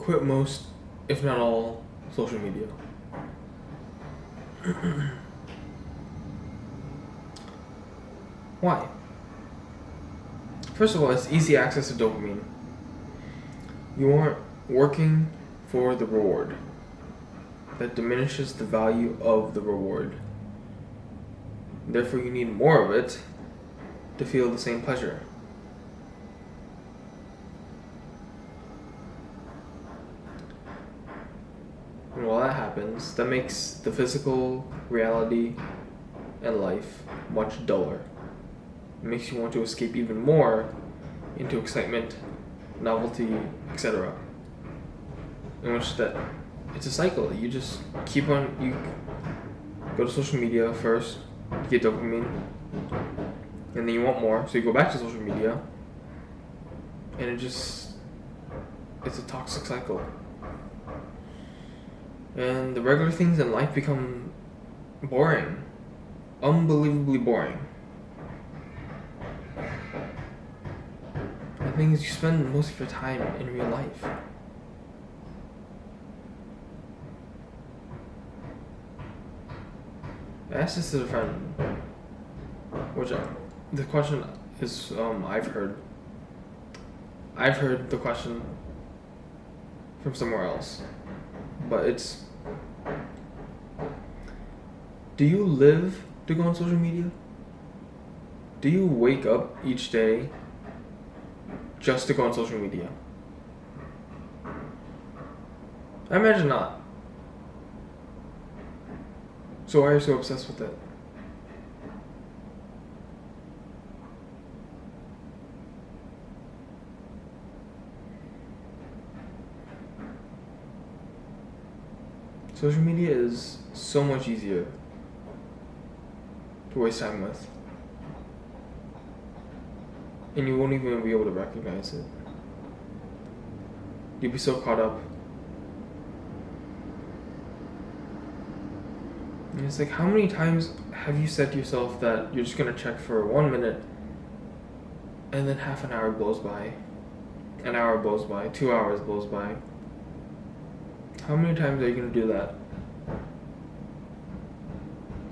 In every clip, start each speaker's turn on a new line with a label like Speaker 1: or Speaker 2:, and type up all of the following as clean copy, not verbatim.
Speaker 1: quit most, if not all, social media. Why? First of all, it's easy access to dopamine. You aren't working for the reward. That diminishes the value of the reward. Therefore, you need more of it to feel the same pleasure. And while that happens, that makes the physical reality and life much duller. It makes you want to escape even more into excitement, novelty, etc. In which that it's a cycle. You just keep on. You go to social media first, to get dopamine, and then you want more, so you go back to social media, and it's a toxic cycle. And the regular things in life become boring, unbelievably boring. The thing is, you spend most of your time in real life. I asked this to a friend, which the question is I've heard the question from somewhere else, but it's, do you live to go on social media? Do you wake up each day just to go on social media? I imagine not. So why are you so obsessed with it? Social media is so much easier to waste time with. And you won't even be able to recognize it. You'll be so caught up. And it's like, how many times have you said to yourself that you're just going to check for 1 minute and then half an hour blows by, an hour blows by, 2 hours blows by? How many times are you going to do that?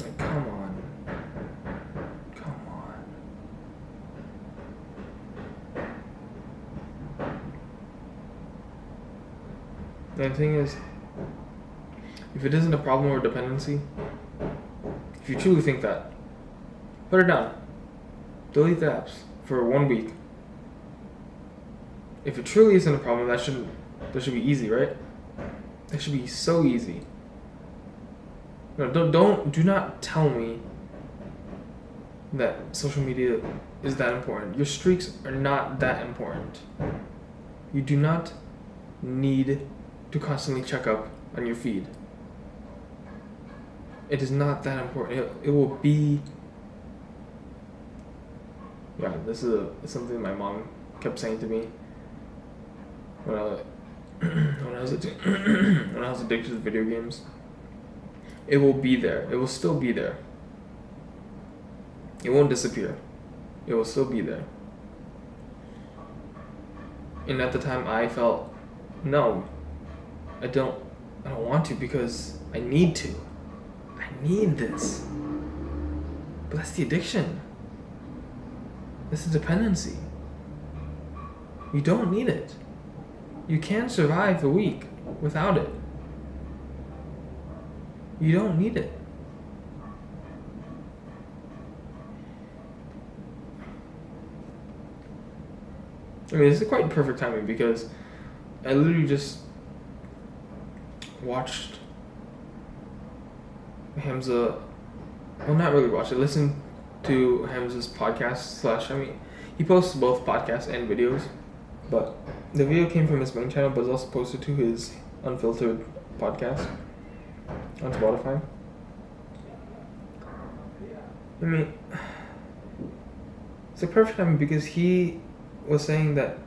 Speaker 1: Like, come on. Come on. And the thing is, if it isn't a problem or dependency, if you truly think that, put it down. Delete the apps for 1 week. If it truly isn't a problem, that should be easy, right? That should be so easy. No, do not tell me that social media is that important. Your streaks are not that important. You do not need to constantly check up on your feed. It is not that important. It will be. Yeah, this is something my mom kept saying to me when I was addicted to video games. It will be there. It will still be there. It won't disappear. It will still be there. And at the time, I felt, no, I don't want to because I need to. I need this. But that's the addiction. This is dependency. You don't need it. You can survive the week without it. You don't need it. I mean, this is quite perfect timing because I literally just watched Hamza. Well, not really watched. I listened to Hamza's podcast / he posts both podcasts and videos, but the video came from his main channel, but it's also posted to his unfiltered podcast on Spotify. I mean, it's a perfect time because he was saying that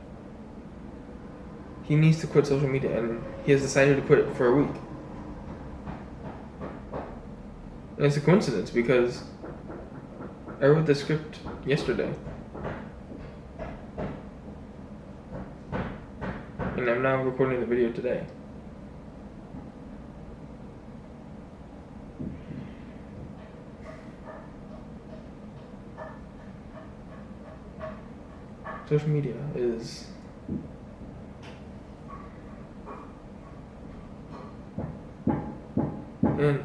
Speaker 1: he needs to quit social media and he has decided to quit it for a week. And it's a coincidence because I wrote the script yesterday. And and I'm now recording the video today. Social media is and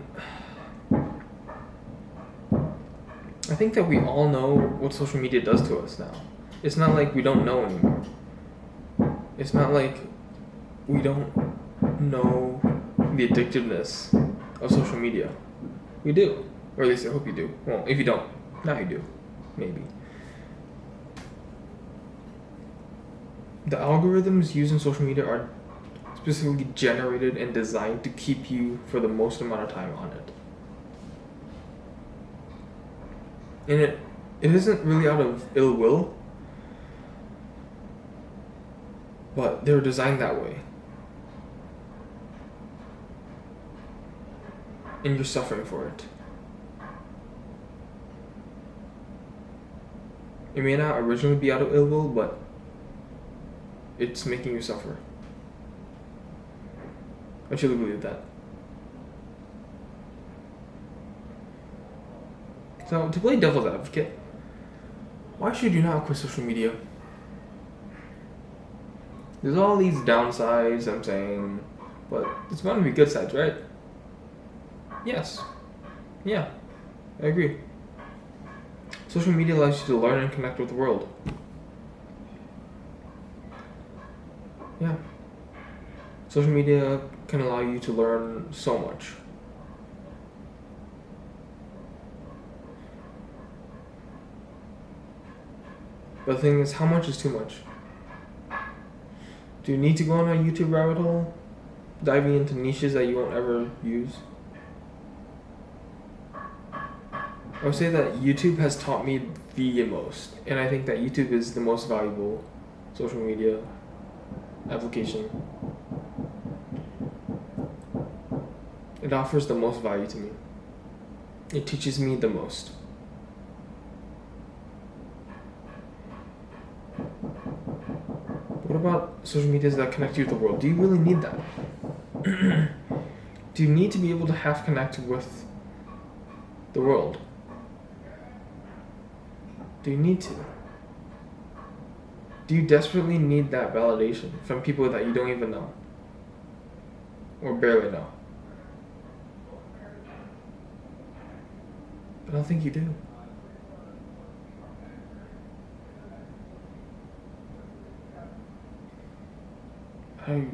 Speaker 1: I think that we all know what social media does to us now. It's not like we don't know anymore. It's not like we don't know the addictiveness of social media. We do. Or at least I hope you do. Well, if you don't, now you do. Maybe. The algorithms used in social media are specifically generated and designed to keep you for the most amount of time on it. And it isn't really out of ill will, but they're designed that way. And you're suffering for it. It may not originally be out of ill will, but it's making you suffer. I truly believe that. So, to play devil's advocate, why should you not quit social media? There's all these downsides I'm saying, but there's bound to be good sides, right? Yes. Yeah, I agree. Social media allows you to learn and connect with the world. Yeah. Social media can allow you to learn so much. But the thing is, how much is too much? Do you need to go on a YouTube rabbit hole, diving into niches that you won't ever use? I would say that YouTube has taught me the most, and I think that YouTube is the most valuable social media application. It offers the most value to me. It teaches me the most. What about social medias that connect you to the world? Do you really need that? Do you need to be able to have connect with the world? Do you need to? Do you desperately need that validation from people that you don't even know? Or barely know? I don't think you do. I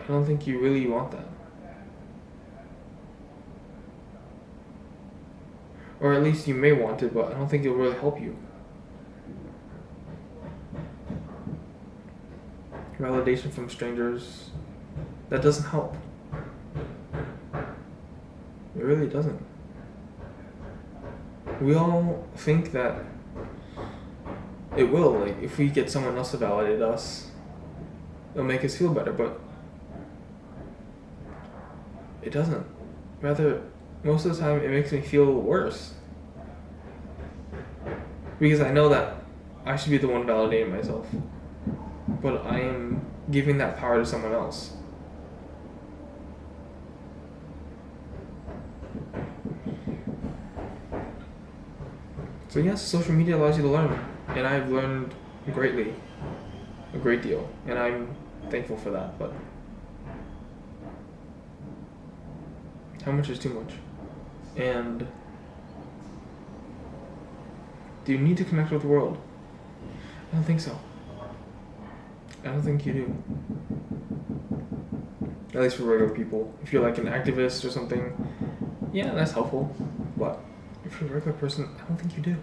Speaker 1: don't think you really want that. Or at least you may want it, but I don't think it'll really help you. Validation from strangers, that doesn't help. It really doesn't. We all think that it will, like, if we get someone else to validate us, it'll make us feel better, but it doesn't. Rather, most of the time, it makes me feel worse. Because I know that I should be the one validating myself. But I am giving that power to someone else. So yes, social media allows you to learn. And I've learned greatly. A great deal. And I'm thankful for that, but how much is too much? And do you need to connect with the world? I don't think so. I don't think you do. At least for regular people. If you're like an activist or something, yeah, that's helpful. But if you're a regular person, I don't think you do.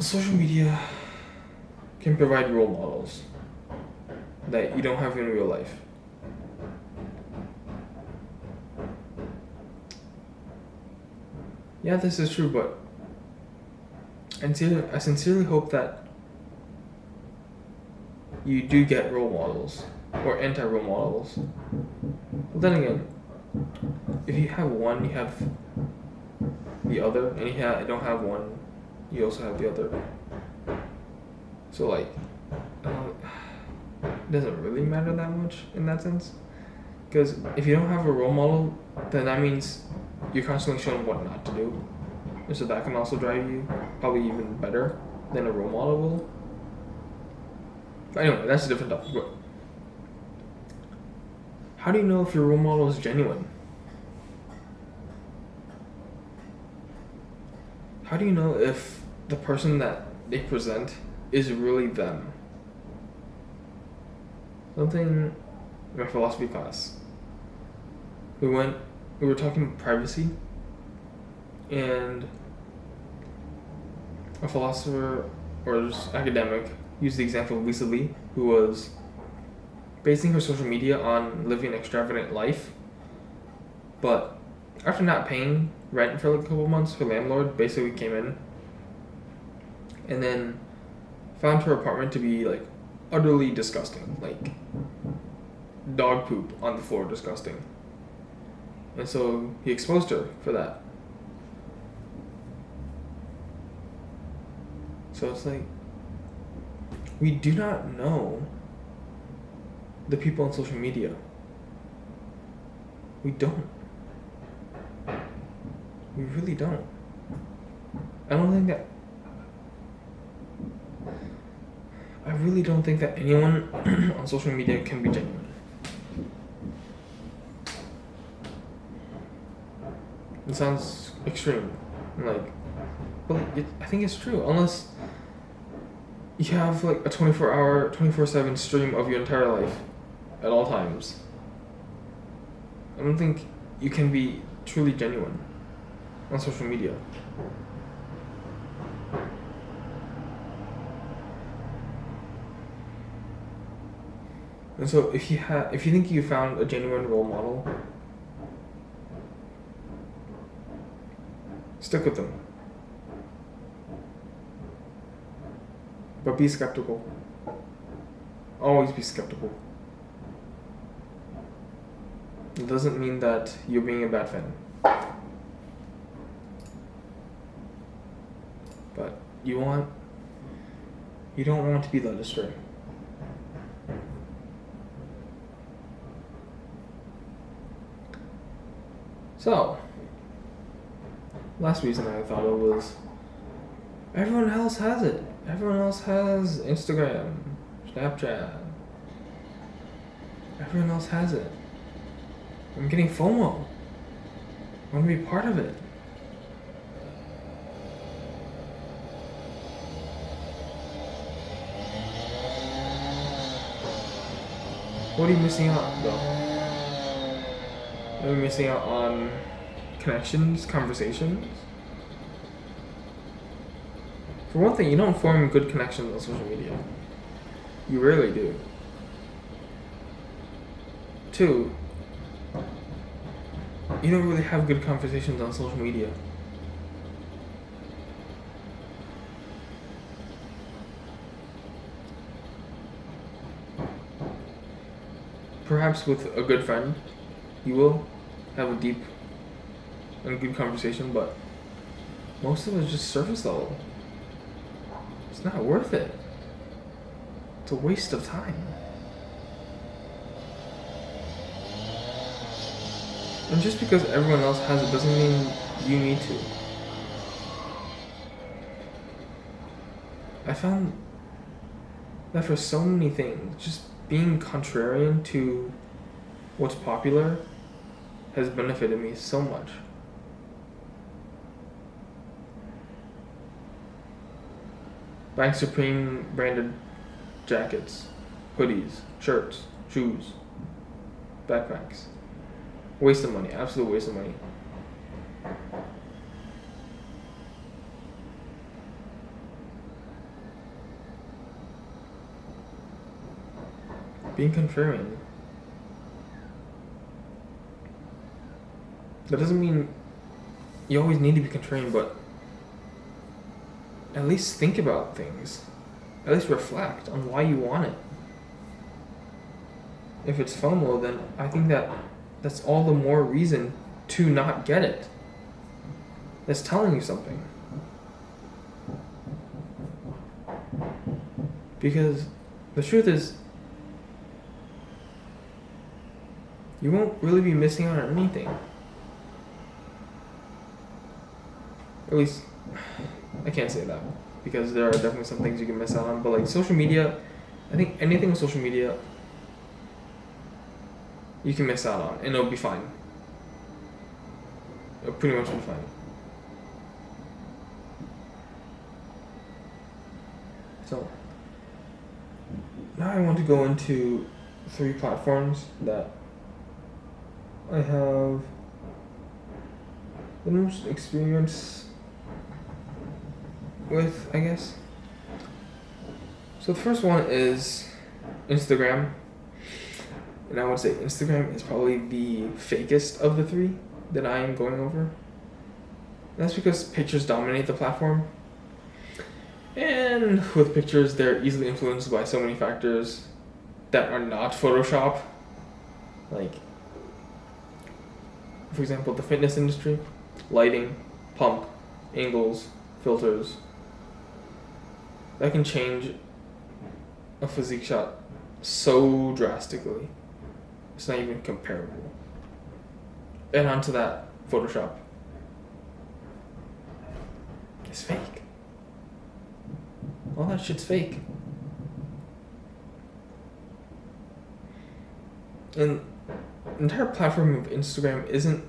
Speaker 1: Social media can provide role models that you don't have in real life. Yeah, this is true, but I sincerely hope that you do get role models or anti-role models. But then again, if you have one, you have the other, and you don't have one, you also have the other. So like, it doesn't really matter that much in that sense. Because if you don't have a role model, then that means you're constantly shown what not to do. And so that can also drive you probably even better than a role model will. But anyway, that's a different topic. But how do you know if your role model is genuine? How do you know if the person that they present is really them? Something in my philosophy class. We were talking privacy, and a philosopher or just academic used the example of Lisa Lee, who was basing her social media on living an extravagant life, but after not paying rent for like a couple months, her landlord basically came in and then found her apartment to be like utterly disgusting, like dog poop on the floor, disgusting. And so he exposed her for that. So it's like, we do not know the people on social media. We don't. We really don't. I really don't think that anyone on social media can be genuine. It sounds extreme, like, but I think it's true. Unless you have like a 24/7 stream of your entire life at all times, I don't think you can be truly genuine on social media. And so if you think you found a genuine role model, stick with them. But be skeptical. Always be skeptical. It doesn't mean that you're being a bad fan. But you don't want to be led astray. So, last reason I thought of was everyone else has it. Everyone else has Instagram, Snapchat. Everyone else has it. I'm getting FOMO. I want to be part of it. What are you missing out, though? Are you missing out on connections, conversations? For one thing, you don't form good connections on social media. You rarely do. 2, you don't really have good conversations on social media. Perhaps with a good friend, you will have a deep and good conversation, but most of it is just surface level. It's not worth it. It's a waste of time. And just because everyone else has it doesn't mean you need to. I found that for so many things, just being contrarian to what's popular has benefited me so much. Buying Supreme branded jackets, hoodies, shirts, shoes, backpacks. Waste of money, absolute waste of money. Being contrarian. That doesn't mean you always need to be contrarian, but at least think about things. At least reflect on why you want it. If it's FOMO, then I think that's all the more reason to not get it. That's telling you something. Because the truth is, you won't really be missing out on anything. At least, I can't say that. Because there are definitely some things you can miss out on. But like social media, I think anything with social media, you can miss out on. And it'll be fine. It'll pretty much be fine. So, now I want to go into 3 platforms that I have the most experience with, I guess. So the first one is Instagram. And I would say Instagram is probably the fakest of the 3 that I am going over. That's because pictures dominate the platform. And with pictures, they're easily influenced by so many factors that are not Photoshop. Like, for example, the fitness industry, lighting, pump, angles, filters. That can change a physique shot so drastically. It's not even comparable. And onto that, Photoshop. It's fake. All that shit's fake. And the entire platform of Instagram isn't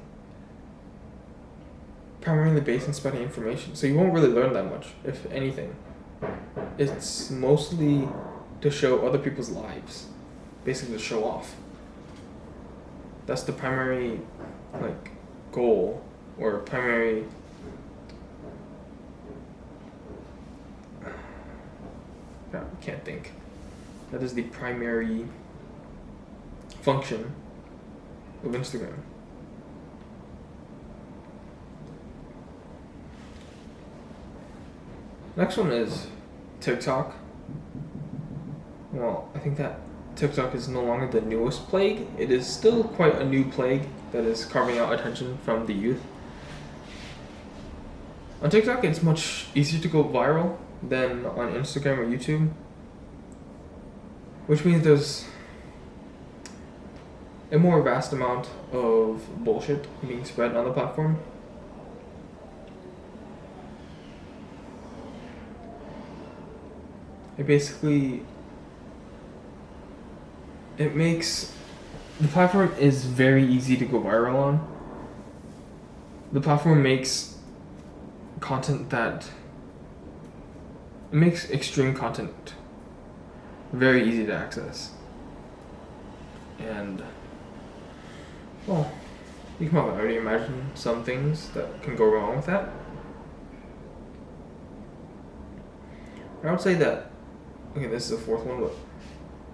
Speaker 1: primarily based on spreading information, so you won't really learn that much, if anything. It's mostly to show other people's lives, basically to show off. That's the primary, like, goal or primary. I can't think. That is the primary function of Instagram. Next one is TikTok. Well, I think that TikTok is no longer the newest plague. It is still quite a new plague that is carving out attention from the youth. On TikTok, it's much easier to go viral than on Instagram or YouTube, which means there's a more vast amount of bullshit being spread on the platform. It makes the platform is very easy to go viral on. The platform makes content that it makes extreme content very easy to access. And well, you can probably already imagine some things that can go wrong with that. I would say that, okay, this is the 4th one, but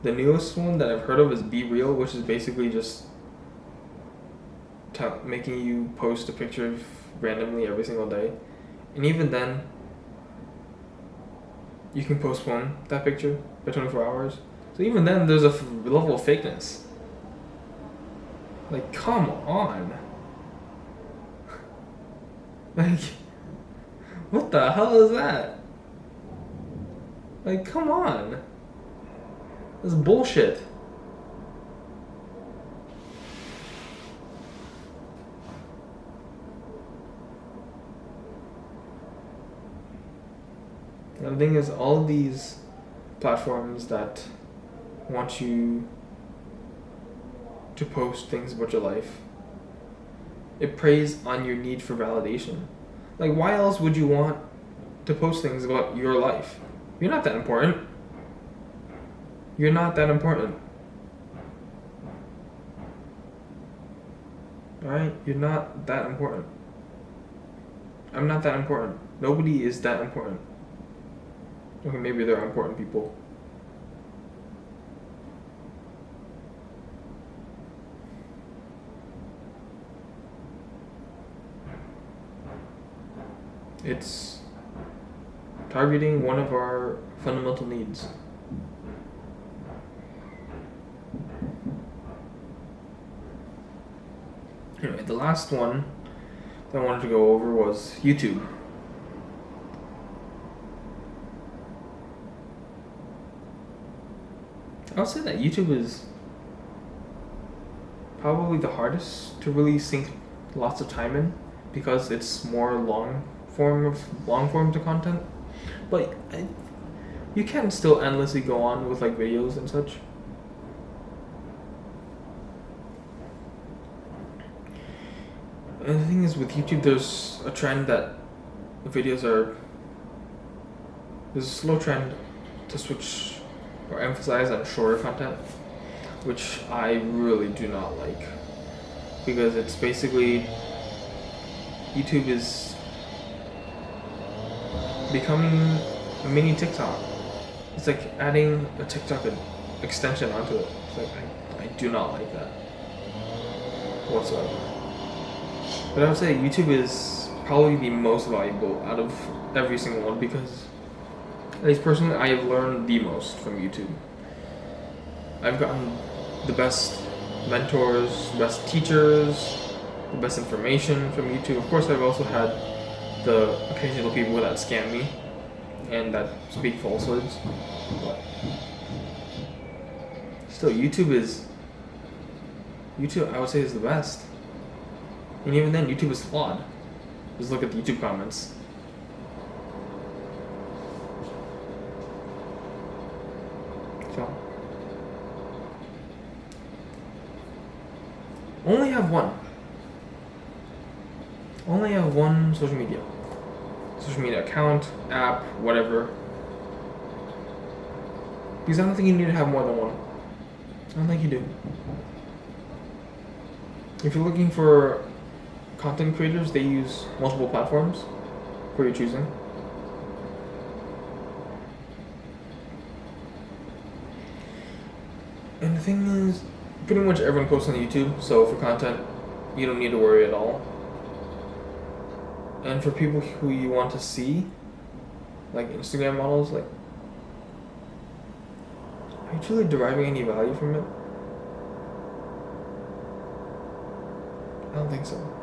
Speaker 1: the newest one that I've heard of is Be Real, which is basically just making you post a picture randomly every single day. And even then, you can postpone that picture by 24 hours. So even then, there's a level of fakeness. Like, come on. Like, what the hell is that? Like, come on. This is bullshit. And the thing is, all these platforms that want you to post things about your life, it preys on your need for validation. Like, why else would you want to post things about your life? You're not that important. You're not that important. Alright? You're not that important. I'm not that important. Nobody is that important. Okay, maybe there are important people. It's targeting one of our fundamental needs. Anyway, the last one that I wanted to go over was YouTube. I would say that YouTube is probably the hardest to really sink lots of time in because it's more long forms of content. But you can still endlessly go on with like videos and such. And the thing is, with YouTube, there's a trend that there's a slow trend to switch or emphasize on shorter content, which I really do not like, because it's basically YouTube is becoming a mini TikTok. It's like adding a TikTok extension onto it. It's like I do not like that whatsoever. But I would say YouTube is probably the most valuable out of every single one, because at least personally I have learned the most from YouTube. I've gotten the best mentors, best teachers, the best information from YouTube. Of course, I've also had the occasional people that scam me and that speak falsehoods, but still, YouTube I would say is the best. And even then, YouTube is flawed. Just look at the YouTube comments. So, only have one social media account, app, whatever. Because I don't think you need to have more than one. I don't think you do. If you're looking for content creators, they use multiple platforms for your choosing. And the thing is, pretty much everyone posts on YouTube, so for content, you don't need to worry at all. And for people who you want to see, like Instagram models, like, are you truly deriving any value from it? I don't think so.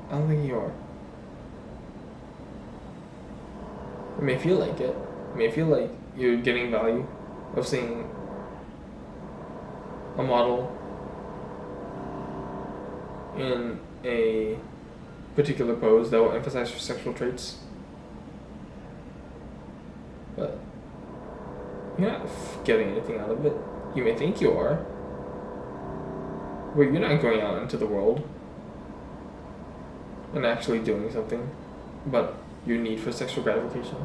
Speaker 1: I don't think you are. It may feel like it. It may feel like you're getting value of seeing a model in a particular pose that will emphasize your sexual traits. But you're not getting anything out of it. You may think you are. But you're not going out into the world and actually doing something but your need for sexual gratification.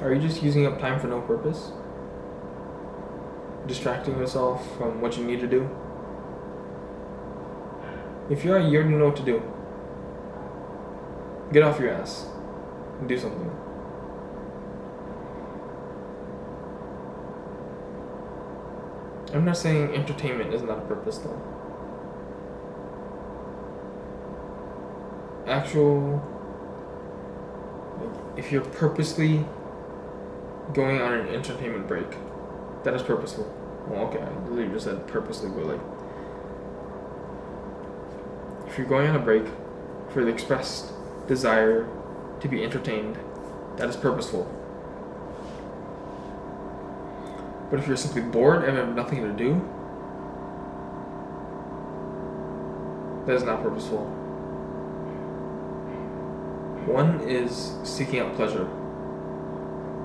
Speaker 1: Are you just using up time for no purpose? Distracting yourself from what you need to do? If you are, you already know what to do. Get off your ass and do something. I'm not saying entertainment is not a purpose though. If you're purposely going on an entertainment break, that is purposeful. Well, okay, I literally just said purposely, but like, if you're going on a break for the expressed desire to be entertained, that is purposeful. But if you're simply bored and have nothing to do, that is not purposeful. One is seeking out pleasure,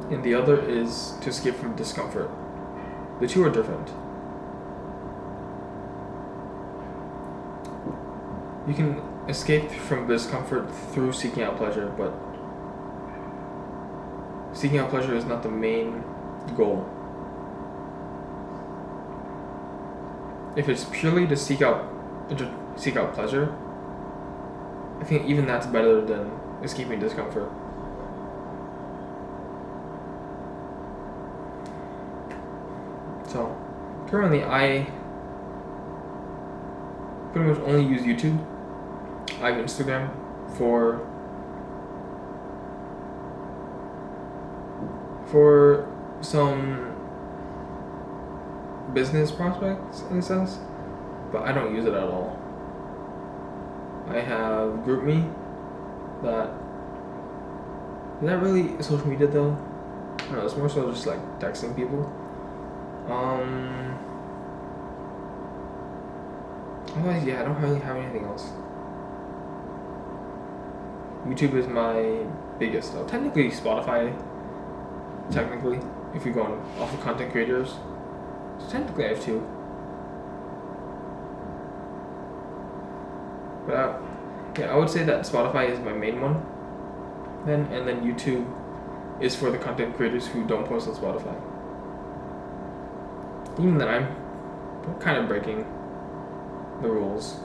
Speaker 1: and the other is to escape from discomfort. The two are different. You can escape from discomfort through seeking out pleasure, but seeking out pleasure is not the main goal. If it's purely to seek out pleasure, I think even that's better than escaping discomfort. So, currently I pretty much only use YouTube. I have Instagram for some business prospects in a sense, but I don't use it at all. I have GroupMe. Is that really social media though? No, it's more so just like texting people. Otherwise, yeah, I don't really have anything else. YouTube is my biggest. Technically, Spotify. Technically, if you're going off of content creators, so technically I have two. But yeah, I would say that Spotify is my main one. And then YouTube is for the content creators who don't post on Spotify. Even then, I'm kind of breaking the rules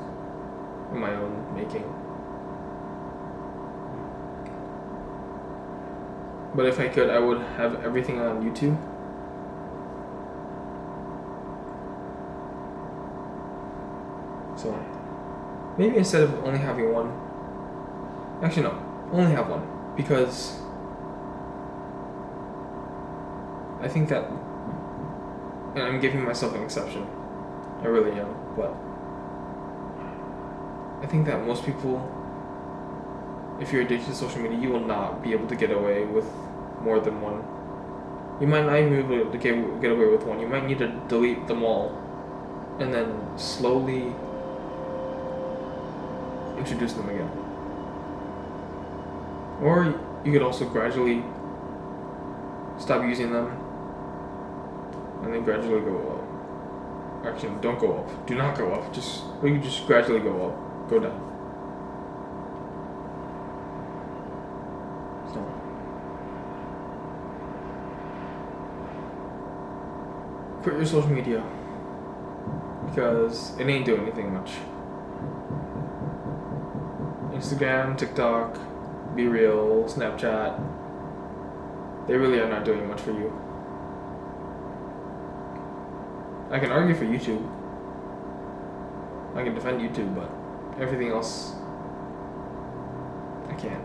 Speaker 1: of my own making. But if I could, I would have everything on YouTube. So maybe instead of only having one, actually no, only have one, because I think that, and I'm giving myself an exception, I really am, but I think that most people, if you're addicted to social media, you will not be able to get away with more than one. You might not even be able to get away with one. You might need to delete them all and then slowly introduce them again. Or you could also gradually stop using them and then gradually go up. Actually, don't go up. Do not go up. You just gradually go up. Go down. So quit your social media because it ain't doing anything much. Instagram, TikTok, Be Real, Snapchat, they really are not doing much for you. I can argue for YouTube. I can defend YouTube, but everything else, I can't.